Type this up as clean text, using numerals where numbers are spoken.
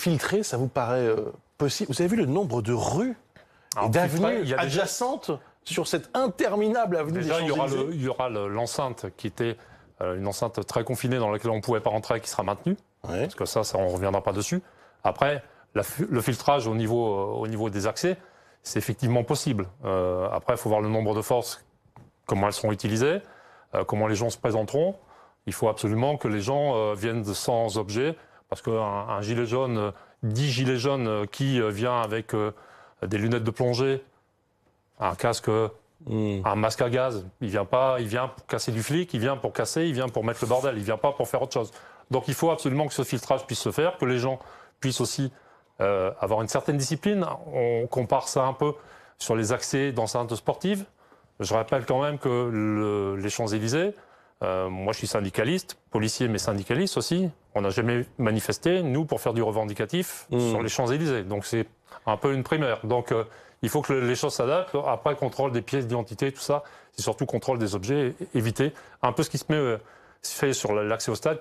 filtrer, ça vous paraît possible? Vous avez vu le nombre de rues et d'avenues adjacentes sur cette interminable avenue des Champs-Élysées? Il y aura l'enceinte qui était une enceinte très confinée dans laquelle on ne pouvait pas rentrer, qui sera maintenue, parce que ça, on ne reviendra pas dessus. Après, le filtrage au niveau des accès, c'est effectivement possible. Après, il faut voir le nombre de forces, comment elles seront utilisées, comment les gens se présenteront. Il faut absolument que les gens viennent sans objet, parce qu'un gilet jaune, 10 gilets jaunes qui vient avec des lunettes de plongée, un casque, un masque à gaz, il vient pour casser du flic, il vient pour mettre le bordel, il vient pas pour faire autre chose. Donc il faut absolument que ce filtrage puisse se faire, que les gens puissent aussi avoir une certaine discipline. On compare ça un peu sur les accès d'enceintes sportives. Je rappelle quand même que les Champs-Élysées, moi je suis syndicaliste, policier mais syndicaliste aussi, on n'a jamais manifesté, nous, pour faire du revendicatif sur les Champs-Élysées. Donc c'est un peu une primaire. Donc il faut que les choses s'adaptent. Après, contrôle des pièces d'identité, tout ça, c'est surtout contrôle des objets, éviter un peu ce qui se fait sur l'accès au stade.